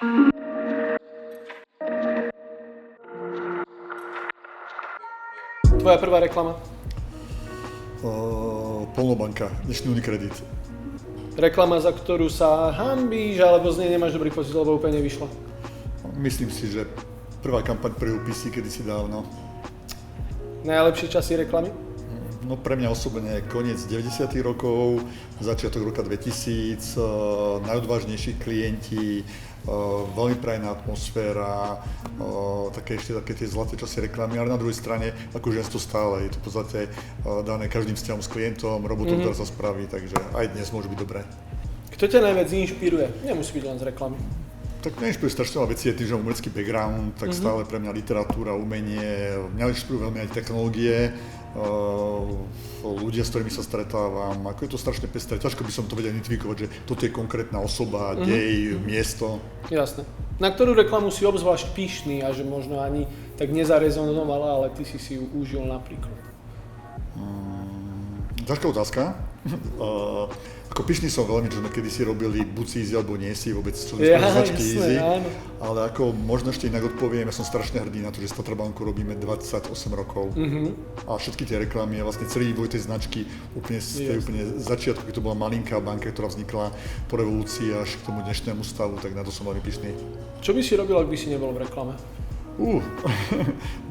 Tvoja prvá reklama? Polnobanka, dnešný Unikredit. Reklama, za ktorú sa hanbíš, alebo z nej nemáš dobrý pocit, lebo úplne nevyšla? Myslím si, že prvá kampaň pre UPC kedysi dávno. Najlepšie časy reklamy? No pre mňa osobne koniec 90. rokov, začiatok roka 2000, najodvážnejší klienti, veľmi prajená atmosféra, také tie zlaté časy reklamy, ale na druhej strane, akože to stále, je to v podstate dané každým vzťahom s klientom, robotou, ktorá sa spraví, takže aj dnes môže byť dobré. Kto ťa najviac inšpiruje? Nemusí byť len z reklamy. Tak mňa inšpiruje strašne veľa vecí, je tým, že mám umelecký background, tak stále pre mňa literatúra, umenie, mňa inšpirujú veľmi aj technológie, ľudia, s ktorými sa stretávam, ako je to strašne pestré, ťažko by som to vedel identifikovať, že toto je konkrétna osoba, dej, miesto. Jasné. Na ktorú reklamu si obzvlášť pyšný a že možno ani tak nezarezonovala, ale ty si ju užil napríklad? Ťažká otázka. Ako pyšný som veľmi, že sme kedysi robili buď si easy alebo nie si, vôbec čo značky easy. Ale ako možno ešte inak odpoviem, ja som strašne hrdý na to, že s Tatrabankou robíme 28 rokov. A všetky tie reklamy a vlastne celý vývoj tej značky úplne z začiatku, keď to bola malinká banka, ktorá vznikla po revolúcii až k tomu dnešnému stavu, tak na to som veľmi pyšný. Čo by si robil, ak by si nebol v reklame?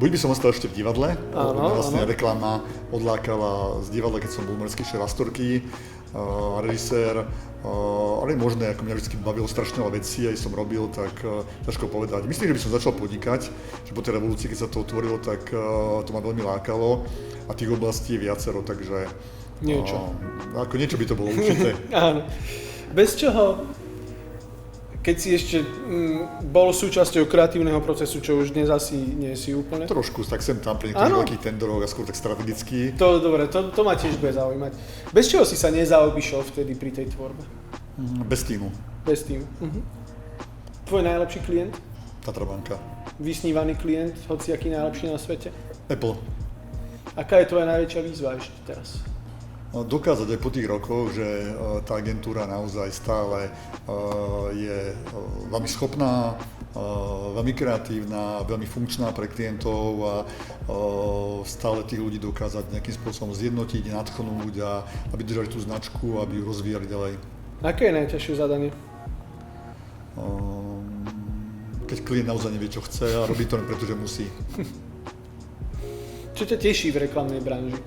Buď by som ostal ešte v divadle, vlastne áno. reklama odlákala z divadla, keď som bol umelecký šéf Astorky, režisér, ale možné, ako mňa vždy bavilo strašne veľa vecí, aj som robil, tak ťažko povedať. Myslím, že by som začal podnikať, že po tej revolúcii, keď sa to otvorilo, tak to ma veľmi lákalo a tých oblastí je viacero, takže ako niečo by to bolo určite. Áno. Bez čoho, keď si ešte bol súčasťou kreatívneho procesu, čo už dnes asi nie si úplne? Trošku, tak sem tam pri niektorých veľkých tendoroch a skôr tak strategicky. Dobre, to ma tiež bude zaujímať. Bez čoho si sa nezaobišiel vtedy pri tej tvorbe? Bez tímu. Bez tímu. Tvoj najlepší klient? Tatrabanka. Vysnívaný klient, hociaký najlepší na svete? Apple. Aká je tvoja najväčšia výzva ešte teraz? Dokázať aj po tých rokoch, že tá agentúra naozaj stále je veľmi schopná, veľmi kreatívna, veľmi funkčná pre klientov a stále tých ľudí dokázať nejakým spôsobom zjednotiť, nadchnúť a aby držali tú značku a aby ju rozvíjali ďalej. Aké je najťažšie zadanie? Keď klient naozaj nevie, čo chce a robí to len preto, že musí. Čo ťa teší v reklamnej branži?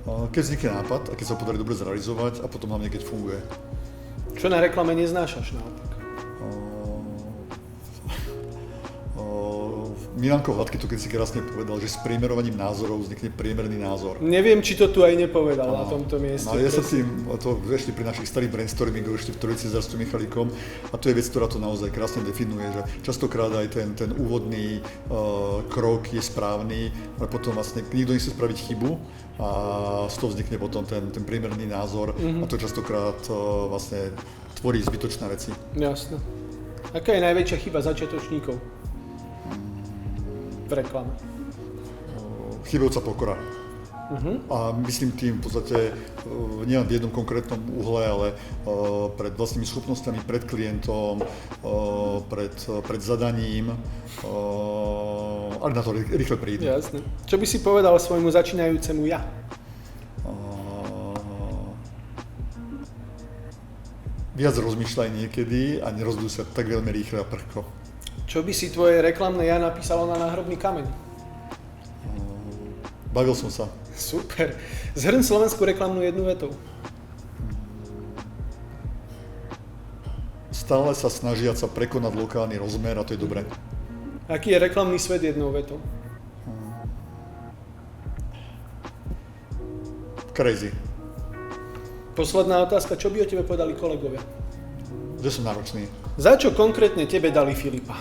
Keď vznikne nápad a keď sa podarí dobre zrealizovať a potom hlavne keď funguje. Čo na reklame neznášaš naopak? Milanko Hladký to kedysi krásne povedal, že s priemerovaním názorov vznikne priemerný názor. Neviem, či to tu aj nepovedal na tomto mieste. No, ja sa tým, to ešte pri našich starých brainstormingov, ešte v Trojici s Rastom Michalíkom, a to je vec, ktorá to naozaj krásne definuje, že častokrát aj ten úvodný krok je správny, ale potom vlastne nikto nechce spraviť chybu a z toho vznikne potom ten priemerný názor a to častokrát vlastne tvorí zbytočné veci. Jasné. Aká je najväčšia chyba začiatočníkov v reklame? Chybujúca pokora. A myslím tým v podstate nielen v jednom konkrétnom uhle, ale pred vlastnými schopnosťami, pred klientom, pred zadaním, ale na to rýchle príde. Jasné. Čo by si povedal svojmu začínajúcemu ja? Viac rozmýšľaj niekedy a nerozduj sa tak veľmi rýchle a prchko. Čo by si tvoje reklamné ja napísalo na náhrobný kameň? Bavil som sa. Super. Zhrň slovenskú reklamnú jednu vetou. Stále sa snažiať sa prekonať lokálny rozmer a to je dobré. Aký je reklamný svet jednou vetou? Crazy. Posledná otázka. Čo by o tebe povedali kolegovia? Že som náročný. Za čo konkrétne tebe dali Filipa?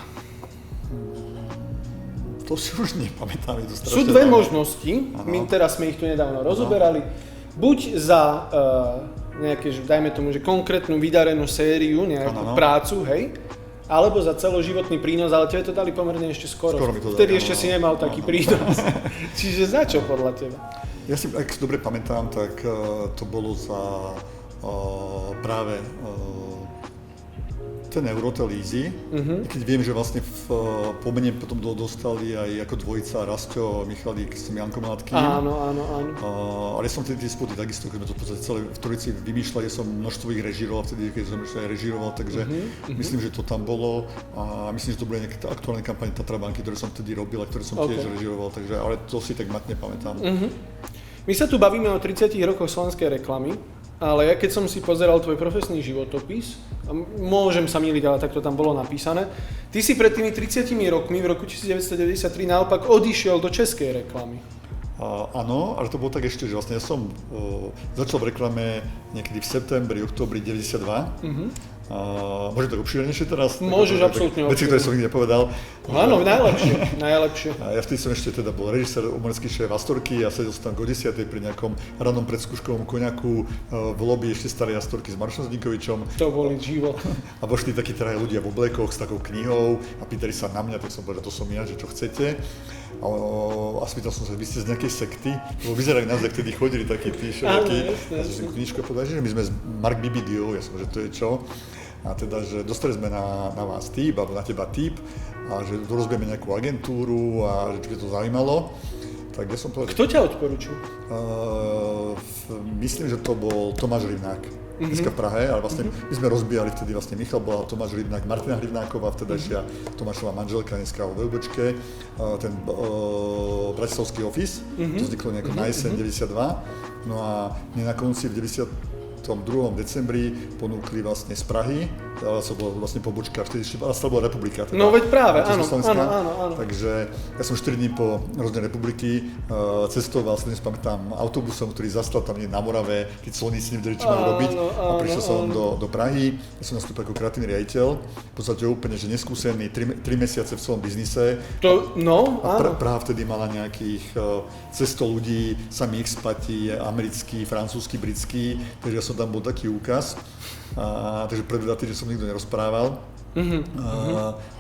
To si už nepamätám. Sú dve možnosti, teraz sme ich tu nedávno rozoberali. Buď za nejaké, dajme tomu, že konkrétnu vydarenú sériu, nejakú prácu, hej, alebo za celoživotný prínos, ale tebe to dali pomerne ešte skoro. Vtedy ešte si nemal taký prínos. Čiže za čo podľa teba? Ja si, ak si dobre pamätám, tak to bolo za práve ten Eurotel Easy, keď viem, že vlastne po mene potom dostali aj ako dvojica Rastio Michalík s Jankom Mladkým. Áno. Ale som tie spoty takisto, keď sme to v podstate celé v Trojici vymýšľali, som množstvo ich režíroval vtedy, keď som ešte aj režíroval, takže myslím, že to tam bolo a myslím, že to boli nejaké aktuálne kampane Tatra banky, ktoré som vtedy robil a ktoré som tiež režíroval, takže ale to si tak matne pamätám. My sa tu bavíme o 30 rokoch slovenskej reklamy. Ale ja keď som si pozeral tvoj profesný životopis, môžem sa mýliť, ale tak to tam bolo napísané, ty si pred tými 30 rokmi, v roku 1993, naopak odišiel do českej reklamy. Áno, ale to bolo tak ešte, že vlastne ja som začal v reklame niekedy v septembri, októbri 92. Môžem tak obšírenejšie teraz? Môžeš absolútne obšírenejšie. Veci, ktoré som nikdy nepovedal. Áno, najlepšie. Ja vtedy som ešte teda bol režisér, umelecký šéf Astorky a sedel som tam o 10:00 pri nejakom rannom predskúškovom koňaku v lobby ešte starej Astorky s Marošom Zdenkovičom. To bol život. A vošli takí traja ľudia v oblekoch s takou knihou a pýtali sa na mňa, tak som povedal, že to som ja, že čo chcete. A spýtal som sa, vy ste z nejakej sekty? Lebo vyzerali nás, jak vtedy chodili takí tí šováky. Ja som si knižku povedal, že my sme z Mark BBDO, ja som, že to je čo? A teda, že dostali sme na vás tip, alebo na teba tip, a že rozbijeme nejakú agentúru a že by to zaujímalo. Tak ja som povedal, kto ťa odporučil? Myslím, že to bol Tomáš Rivnák, dneska v Prahe, ale vlastne my sme rozbíjali vtedy vlastne Michal bola, Tomáš Rivnák, Martina Hrivnáková, vtedajšia Tomášová manželka, dneska vo VBčke, ten bratislavský office, to vzniklo nejako na jeseň 92, no a mne na konci v 2. decembri ponúkli vlastne z Prahy, ale to bola vlastne pobočka, vtedy ešte bola republika. Teda, no veď práve, áno. Takže ja som 4 dní po rozhodne republiky cestoval, si dnes pamätám, autobusom, ktorý zastal tam na Morave, tí colníci nevedeli, čo majú robiť a prišiel som do Prahy, ja som nastúpil ako kreatívny riaditeľ, v podstate úplne, že neskúsený, 3 mesiace v celom biznise. Praha vtedy mala nejakých 100 ľudí, sami expati, americkí, francúzsky, britskí, takže ja som tam bol taký úkaz. Takže prvý týždeň som nikto nerozprával,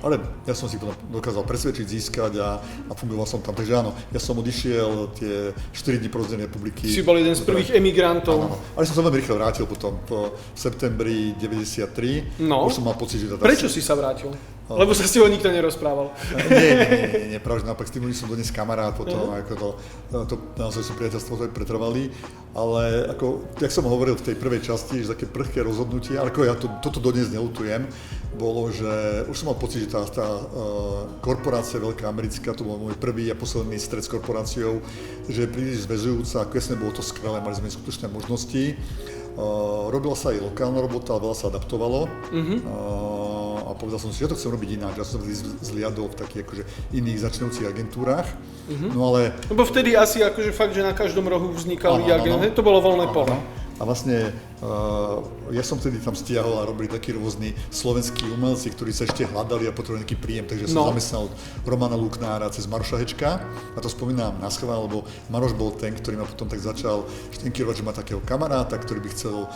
ale ja som si to dokázal presvedčiť, získať a fungoval som tam. Takže áno, ja som odišiel tie 4 dní po rozdelení republiky. Si bol jeden z prvých emigrantov. Áno, ale som sa veľmi rýchlo vrátil potom v septembri 93. No, už som mal pocit, že prečo si sa vrátil? Lebo sa s tebou nikto nerozprával. Nie, práve naopak s tým ľuďom som dodnes kamarát, potom ako to naozaj sú priateľstvo, ktoré pretrvali, ale ako, jak som hovoril v tej prvej časti, že také prchké rozhodnutie, ale ako ja toto dodnes neľutujem, bolo, že už som mal pocit, že tá korporácia veľká americká, to bol môj prvý a posledný stret s korporáciou, že je príliš zväzujúca, ako jasne bolo to skvelé, mali sme skutočné možnosti. Robila sa aj lokálna robota, veľa sa adaptovalo. A povedal som si, že to chcem robiť inak. Ja som zliadol v takých akože iných začínajúcich agentúrach. No ale... Lebo vtedy asi akože fakt, že na každom rohu vznikali agentúry, to bolo voľné pole. A vlastne ja som vtedy tam stiahol a robili takí rôzni slovenskí umelci, ktorí sa ešte hľadali a potrebovali nejaký príjem, takže som zamestnal Romana Luknára cez Maroša Hečka. A to spomínam na schvál, lebo Maroš bol ten, ktorý ma potom tak začal štenkyrovať, že má takého kamaráta, ktorý by chcel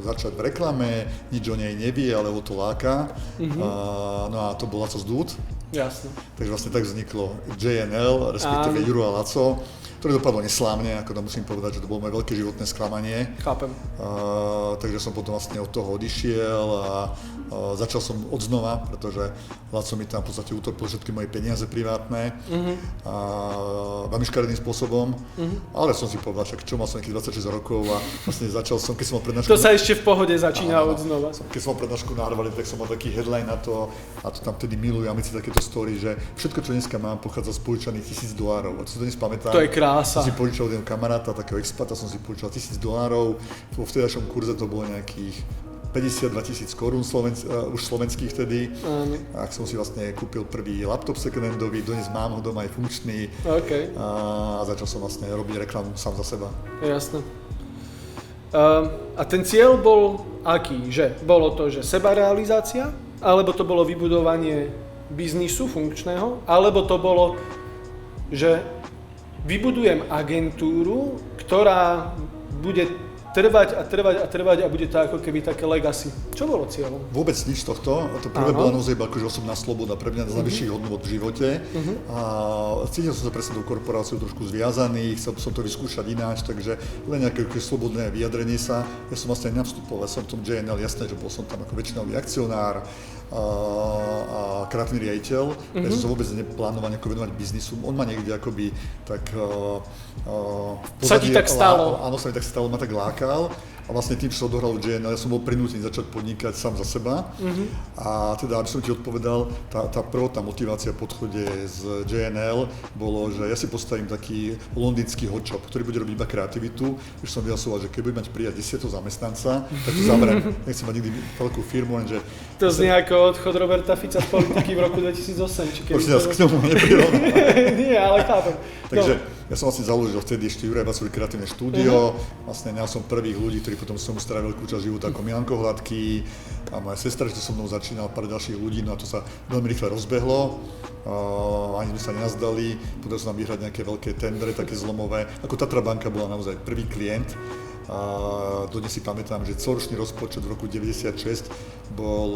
začať v reklame, nič o nej nevie, ale ho to láka. No a to bol Laco Zdúd. Jasne. Takže vlastne tak vzniklo JNL, respektíve Juro a Laco, ktoré dopadlo neslávne, ako to musím povedať, že to bolo moje veľké životné sklamanie. Chápem. Takže som potom vlastne od toho odišiel a začal som odznova, pretože Laco mi tam v podstate utopil všetky moje peniaze privátne veľmi škaredým spôsobom, ale som si povedal, však čo mal som nejakých 26 rokov a vlastne začal som, keď som mal prednášku... To sa ešte v pohode začína odznova. Keď som mal prednášku na Harvarde, tak som mal taký headline na to a to tam vtedy milujú amici takéto story, že všetko, čo dneska mám, pochádza z požičaných $1000. A to si dnes pamätám. To je krása. Som si požičal od jedného kamaráta, takého expata, som si požičal $1000. Vo vtedajšom kurze to bolo nejakých 52 000 korún už slovenských vtedy. A som si vlastne kúpil prvý laptop second-handový, dnes mám ho doma aj funkčný. A začal som vlastne robiť reklamu sám za seba. Jasné. A ten cieľ bol aký? Že bolo to, že sebarealizácia? Alebo to bolo vybudovanie biznisu funkčného? Alebo to bolo, že vybudujem agentúru, ktorá bude trvať a bude to ako keby také legacy. Čo bolo cieľom? Vôbec nič z tohto. To prvé bola naozaj akože osobná sloboda, pre mňa z najvyšších hodnôt v živote. A cítil som sa presne tou korporáciou trošku zviazaný, chcel som to vyskúšať ináč, takže len nejaké slobodné vyjadrenie sa. Ja som vlastne navstupoval, som v tom JNL, jasné, že bol som tam ako väčšinový akcionár a kreatívny riaditeľ, takže som vôbec neplánoval nejako venovať biznisu. On ma niekde akoby tak sa ti tak stalo? Áno, sa mi tak stalo, ma tak lákal. A vlastne tým, čo sa odohralo v JNL, ja som bol prinútený začať podnikať sám za seba. A teda, aby som ti odpovedal, tá prvotná motivácia po odchode z JNL bolo, že ja si postavím taký londýnsky hotshop, ktorý bude robiť iba kreativitu. Už som vyhlasoval, že keď budem mať prijať 10 zamestnanca, tak to zamerám. Nechcem mať nikdy veľkú firmu, lenže... To znie ako odchod Roberta Fica z politiky v roku 2008, či keď... Určite nás k tomu neprirovná. Nie, ale chápem. Takže ja som vlastne založil vtedy ešte Juraj Vacovi kreatívne štúdio. Vlastne ja som prvých ľudí, ktorí potom som strávil veľkú časť života ako Milanko Hladký a moja sestra, že so mnou začínal pár ďalších ľudí, no a to sa veľmi rýchle rozbehlo. Ani sme sa nenazdali, podarilo sa nám vyhrať nejaké veľké tendre, také zlomové. Ako Tatra banka bola naozaj prvý klient. Dodnes si pamätám, že celoročný rozpočet v roku 96 bol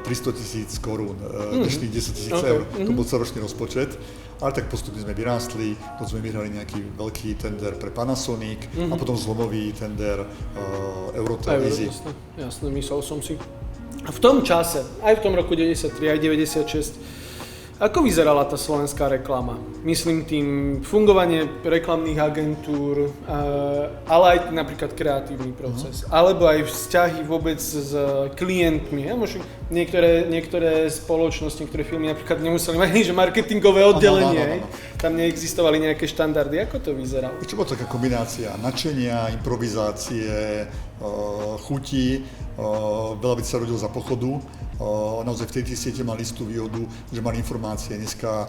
300 000 korún, dnešných 10 000 eur. To bol celoročný rozpočet. Ale tak postupne sme vyrástli, potom sme vyhrali nejaký veľký tender pre Panasonic a potom zlomový tender Eurotelevízii. Jasné, myslel som si. A v tom čase, aj v tom roku 93, aj 96, ako vyzerala tá slovenská reklama? Myslím tým fungovanie reklamných agentúr, ale aj napríklad kreatívny proces, alebo aj vzťahy vôbec s klientmi. Ja, možno niektoré spoločnosti, niektoré firmy napríklad nemuseli mať nič marketingové oddelenie, tam neexistovali nejaké štandardy. Ako to vyzeralo? Čo bola taká kombinácia nadšenia, improvizácie, chutí, veľa vecí sa rodilo za pochodu. Naozaj v tej siete mali istú výhodu, že mali informácie. Dneska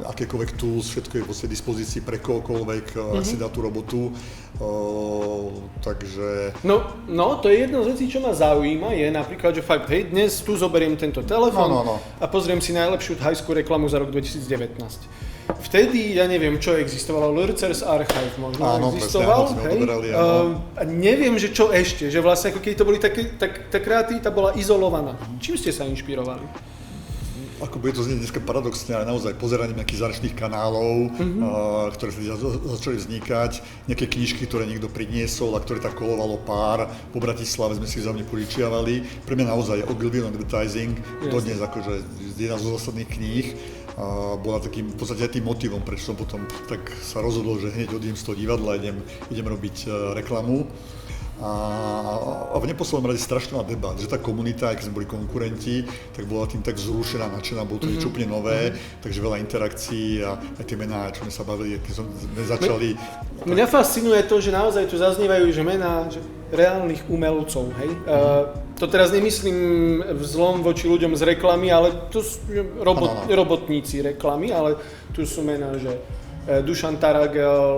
akékoľvek tools, všetko je v dispozícii pre kohokoľvek, ak si dá tú robotu. Takže... No, to je jedna z vecí, čo ma zaujíma, je napríklad, že fakt, hej, dnes tu zoberiem tento telefón a pozriem si najlepšiu thajskú reklamu za rok 2019. Vtedy, ja neviem, čo existovalo, Lurcers Archive možno existoval, hej? Neviem, že čo ešte, že vlastne ako keď to boli také, tá kreativita bola izolovaná. Čím ste sa inšpirovali? Ako bude to znieť dneska paradoxne, ale naozaj pozeraním nejakých zahraničných kanálov, ktoré začali vznikať, nejaké knižky, ktoré niekto priniesol a ktoré tak kolovalo pár, po Bratislave sme si vzájomne požičiavali. Pre mňa naozaj Ogilvy Advertising, dodnes akože jedna zo zásadných kníh, bola takým, v podstate aj tým motivom, prečo som potom tak sa rozhodol, že hneď odídem z toho divadla, idem robiť reklamu. A v neposlednom rade strašná debata, že tá komunita, aj keď sme boli konkurenti, tak bola tým tak zrušená, nadšená, bolo to niečo úplne nové, takže veľa interakcií a aj tie mená, čo sme sa bavili, keď sme začali... Mňa fascinuje to, že naozaj tu zaznievajú že mená reálnych umelcov, hej? To teraz nemyslím v zlom voči ľuďom z reklamy, ale to sú robotníci reklamy, ale tu sú mená, že Dušan Taragel,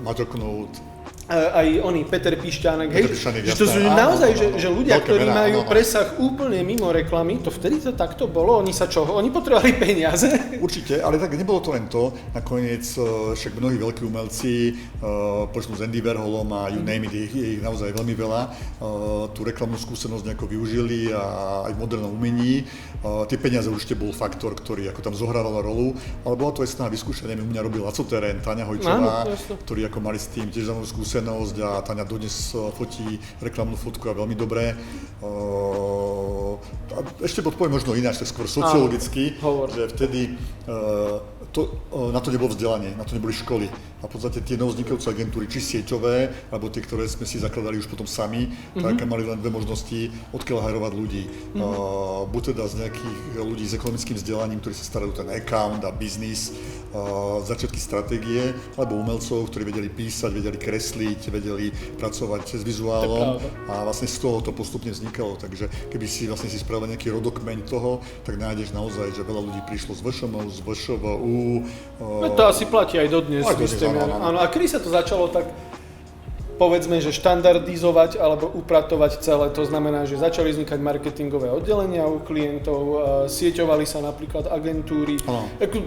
Maťo Knut, aj oni, Peter Pišťánek, hej, že to sú naozaj, že ľudia, ktorí majú presah úplne mimo reklamy, to vtedy to takto bolo, oni sa čoho? Oni potrebovali peniaze. Určite, ale tak nebolo to len to, nakoniec však mnohí veľkí umelci, počnú s Andy Warholom a you name it, je ich naozaj veľmi veľa, tú reklamnú skúsenosť nejako využili a aj v modernom umení. Tie peniaze určite bol faktor, ktorý ako tam zohrával rolu, ale bola to aj snaha vyskúšať, u mňa robil Laco Terén, Táňa Hojčová, ktorí ako mali s tým tiež zaujímavú skúsenosť a Táňa dodnes fotí reklamnú fotku a veľmi dobré. A ešte odpoviem možno ináč, tak skôr sociologicky, že vtedy na to nebolo vzdelanie, na to neboli školy. A v podstate tie novoznikajúce agentúry, či sieťové, alebo tie, ktoré sme si zakladali už potom sami, tak mali len dve možnosti, odkiaľ hajrovať ľudí. Buď teda z nejakých ľudí s ekonomickým vzdelaním, ktorí sa starajú ten account a biznis, začiatky stratégie, alebo umelcov, ktorí vedeli písať, vedeli kresliť, vedeli pracovať s vizuálom a vlastne z toho to postupne vznikalo. Takže keby si vlastne si spravil nejaký rodokmeň toho, tak nájdeš naozaj, že veľa ľudí prišlo z VŠMU, z VŠVU. To asi platí aj dodnes. Áno, a kedy sa to začalo tak, povedzme, že štandardizovať alebo upratovať celé, to znamená, že začali vznikať marketingové oddelenia u klientov, sieťovali sa napríklad agentúry,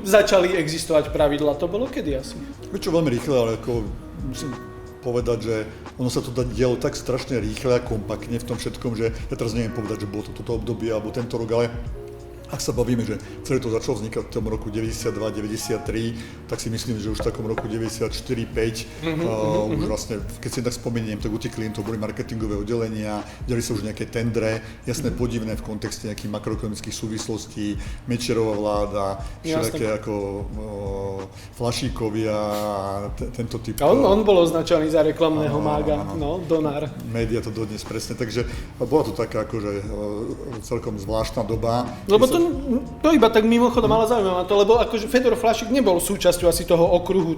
začali existovať pravidlá, to bolo kedy asi? Čo veľmi rýchle, ale ako musím povedať, že ono sa to dialo tak strašne rýchle a kompaktne v tom všetkom, že ja teraz neviem povedať, že bolo to toto obdobie alebo tento rok, ale ak sa bavíme, že celé to začalo vznikať v tom roku 92-93, tak si myslím, že už v takom roku 94-5, už vlastne, keď si tak spomeniem, tak u tých klientov boli marketingové oddelenia, diali sa už nejaké tendre, jasné podivné v kontexte nejakých makroekonomických súvislostí, Mečiarová vláda, všelijaké ako Flašíkovia, tento typ. On bol označený za reklamného mága, Donár. Média to dodnes presne, takže bola to taká akože celkom zvláštna doba. Lebo to iba tak mimochodom, ale zaujímavé to, lebo akože Fedor Flašík nebol súčasťou asi toho okruhu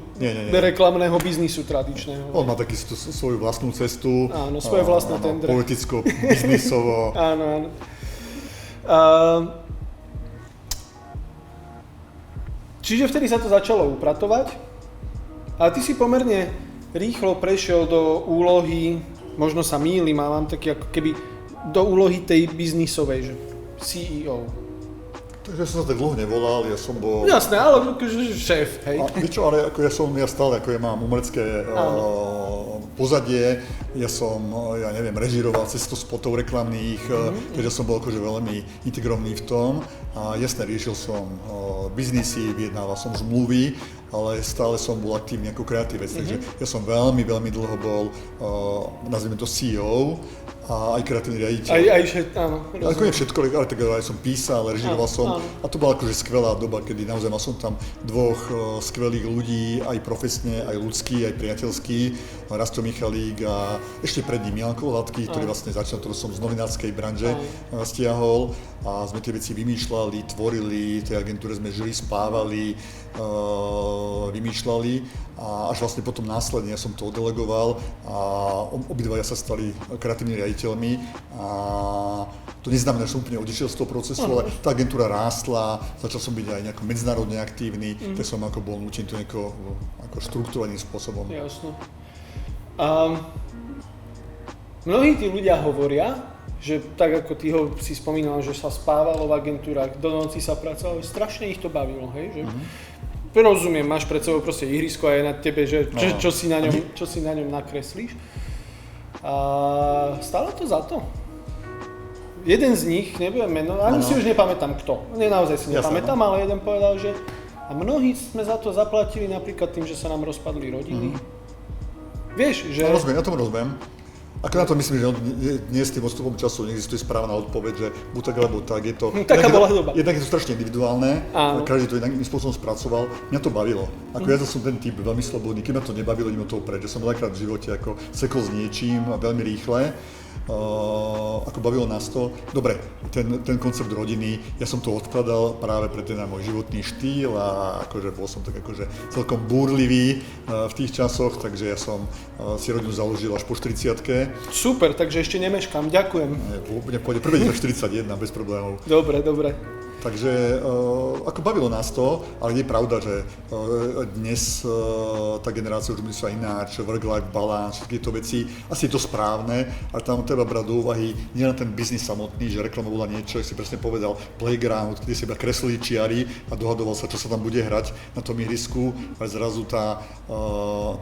reklamného biznisu tradičného. On má taký svoju vlastnú cestu. Áno, svoje vlastné tendre. Politicko-biznisovo. Áno. Čiže vtedy sa to začalo upratovať, ale ty si pomerne rýchlo prešiel do úlohy, možno sa mýlim, a mám taký ako keby do úlohy tej biznisovej, že CEO. Takže som sa tak dlho nevolal, ja som bol... Jasné, ale šéf, hej. Vieš čo, ale ako ja stále, ako ja mám umelecké pozadie, ja som, ja neviem, režíroval cestu spotov reklamných, takže som bol akože veľmi integrovaný v tom a jasne riešil som biznisy, vyjednával som zmluvy, ale stále som bol aktívny ako kreatívec, takže ja som veľmi dlho bol, nazvime to CEO, a aj kreatívny riaditeľ. Áno. Ako nie všetko, ale tak aj som písal, režíroval som a to bola akože skvelá doba, kedy naozaj mal som tam dvoch skvelých ľudí, aj profesne, aj ľudský, aj priateľský, Rasto Michalík a ešte pred ním Milanko Hladký, ktorý vlastne začal, ktorý som z novinárskej branže stiahol a sme tie veci vymýšľali, tvorili, tej agentúre sme žili, spávali, vymýšľali a až vlastne potom následne ja som to oddelegoval a obidvaja sa stali kreatívnymi riaditeľmi a to neznamená, že som úplne odišiel z toho procesu, ale tá agentúra rástla, začal som byť aj nejako medzinárodne aktívny, tak som ako bol nútený to nejako ako štruktúrovaným spôsobom. Jasno. Mnohí tí ľudia hovoria, že tak ako ty ho si spomínal, že sa spávalo v agentúrach, do noci sa pracovalo, strašne ich to bavilo, hej, že? Rozumiem, máš pred sebou proste ihrisko a je na tebe, že čo si na ňom nakreslíš. A stále to za to? Jeden z nich, nebudem meno, ani si už nepamätám kto, naozaj si nepamätám, ale jeden povedal, že a mnohí sme za to zaplatili napríklad tým, že sa nám rozpadli rodiny. Vieš, že... Ja tomu rozumiem. Ako na to myslím, že dnes s tým odstupom času neexistuje správna odpoveď, že buď tak alebo tak, je to... Taká bola doba. Jednak je to strašne individuálne, každý to iným spôsobom spracoval, mňa to bavilo. Ako ja som ten typ veľmi slobodný, keď ma to nebavilo, idem od toho preč, že som veľakrát v živote ako sekol s niečím veľmi rýchle. Ako bavilo nás to. Dobre, ten koncept rodiny, ja som to odkladal práve pre ten môj životný štýl a akože bol som tak akože celkom búrlivý v tých časoch, takže ja som si rodinu založil až po 40-ke. Super, takže ešte nemeškám, ďakujem. Pôjde prvé 41 bez problémov. Dobre. Takže ako bavilo nás to, ale nie je pravda, že dnes tá generácia už myslí ináč, work-life balance, všetky tieto veci, asi je to správne, ale tam treba brať do úvahy nielen ten biznis samotný, že reklama bola niečo, jak si presne povedal, playground, kde si iba kreslili čiary a dohadoval sa, čo sa tam bude hrať na tom ihrisku, ale zrazu tá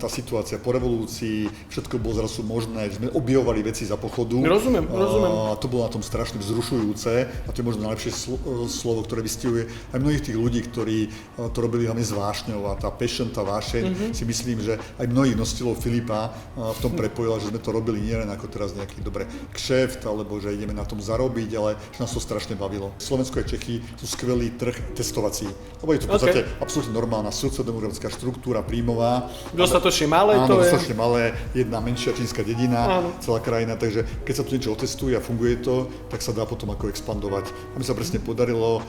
situácia po revolúcii, všetko bolo zrazu možné, že sme objavovali veci za pochodu. Rozumiem. A to bolo na tom strašne vzrušujúce a to je možno najlepšie slovo, ktoré vystihuje aj mnohých tých ľudí, ktorí to robili hlavne zvláštňou a tá passion, tá vášeň, si myslím, že aj mnohých nositeľov Filipa v tom prepojila, že sme to robili nielen ako teraz nejaký kšeft, alebo že ideme na tom zarobiť, ale že nás to strašne bavilo. Slovensko a Čechy sú skvelý trh testovací, lebo je to v podstate absolútne normálna sociodemografická štruktúra príjmová. Dostatočne malé to je. Áno, dostatočne malé, jedna menšia čínska dedina, celá krajina, takže keď sa tu niečo otestuje a funguje to, tak sa dá potom ako expandovať. A mi sa presne podarilo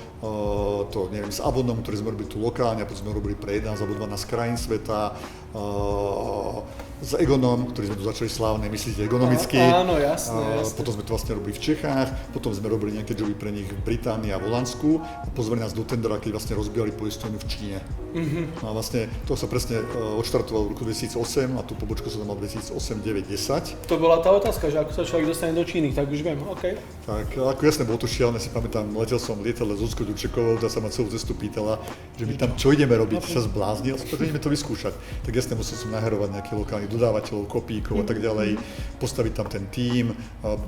to, neviem, s Avonom, ktorý sme robili tu lokálne, a potom sme robili pre 11 alebo 12 krajín sveta, s Egonom, ktorý sme tu začali slávne, myslíte ekonomicky. Áno, jasné. Potom sme to vlastne robili v Čechách, potom sme robili nejaké joby pre nich v Británii a v Holandsku a pozvali nás do tendera, keď vlastne rozbíjali poisťovňu v Číne. No a vlastne to sa presne odštartovalo v roku 2008 a tú pobočku som mal 2008, 9, 10. To bola tá otázka, že ako sa človek dostane do Číny, tak už viem, OK. Tak ako jasne, bolo to šialené, si pamätám, letel som lietadle s Zuzkou Ďurčekovou, tá sa ma celú cestu pýtala, že my tam čo ideme robiť, sa zbláznil, takže ideme to vyskúšať. Tak jasne musel som naherovať nejaký lokálny tých dodávateľov, kopíkov a tak ďalej, postaviť tam ten tím,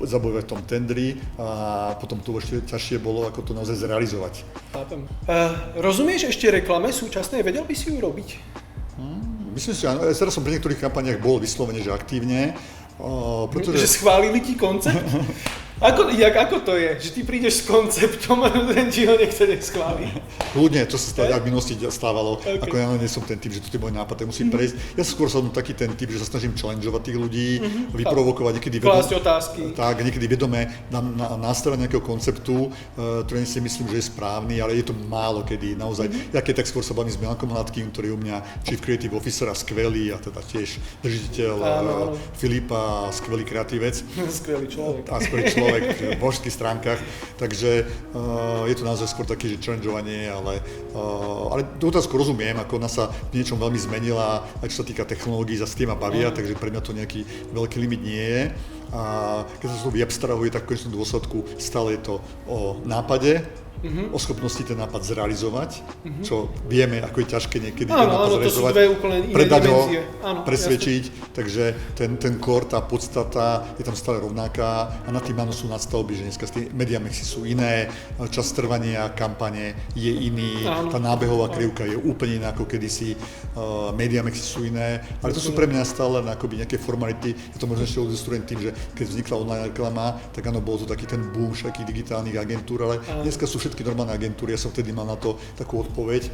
zabojovať v tom tendri a potom to ešte ťažšie bolo, ako to naozaj zrealizovať. Chápem. Rozumieš ešte reklame súčasnej? Vedel by si ju robiť? Myslím si, áno, ja teraz som pri niektorých kampaniach bol vyslovene, že aktívne. Že schválili ti koncept? Ako to je? Že ty prídeš s konceptom a ten ti ho niekto neschváli? Ľudne, to sa v minulosti stávalo. Okay. Ako ja nie som ten typ, že to je môj nápad, tak musím prejsť. Ja skôr som taký ten typ, že sa snažím challengeovať tých ľudí, vyprovokovať, niekedy klásť otázky. Tak, niekedy vedome nástroj nejakého konceptu, ktorý si myslím, že je správny, ale je to málo kedy. Naozaj, ja keď tak skôr sa bavím s Milankom Hladkým, ktorý je u mňa Chief Creative Officer a skvelý, a teda tiež držiteľ Filipa, skvelý kreatívec. Skvelý človek. A skvelý človek v božských stránkach, takže je to naozaj skôr také, že challengeovanie, ale tú otázku rozumiem, ako ona sa v niečom veľmi zmenila, aj čo sa týka technológií, za s tým ma bavia, takže pre mňa to nejaký veľký limit nie je. A keď sa to vyabstrahuje, tak v konečnom dôsledku stále je to o nápade, o schopnosti ten nápad zrealizovať, čo vieme, ako je ťažké niekedy ten nápad zrealizovať, predať ho, presvedčiť, takže ten core, tá podstata je tam stále rovnaká a na tým áno sú nadstavby, že dneska tie mediamixy sú iné, čas trvania kampane je iný, tá nábehová krivka je úplne iná ako kedysi, mediamixy sú iné, ale to sú pre mňa stále akoby nejaké formality, ja to možno ešte ilustrujem tým, že keď vznikla online reklama, tak áno, bol to taký ten boom všetkých digitálnych agentúr, ale dneska sú všetky normálne agentúry, ja som vtedy mal na to takú odpoveď,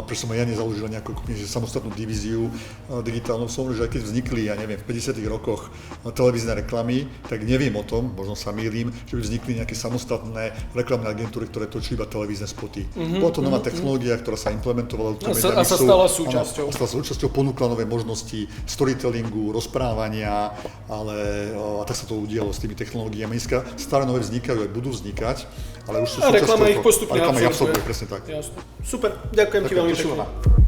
prečo som aj ja nezaložil nejakú samostatnú divíziu digitálnu, som že aj keď vznikli, ja neviem, v 50. rokoch televízne reklamy, tak neviem o tom, možno sa mýlim, že by vznikli nejaké samostatné reklamné agentúry, ktoré točili iba televízne spoty. Bola to nová technológia, ktorá sa implementovala do a sa stala súčasťou. Stala súčasťou, ponúkla nové možnosti storytellingu, rozprávania, ale a tak sa to udialo s tými technológiami. Dneska staré nové vznikajú, aj budú vznikať, ale už sú a reklama ich postupne absorbuje, presne tak. Jasne. Super, ďakujem ti veľmi pekne.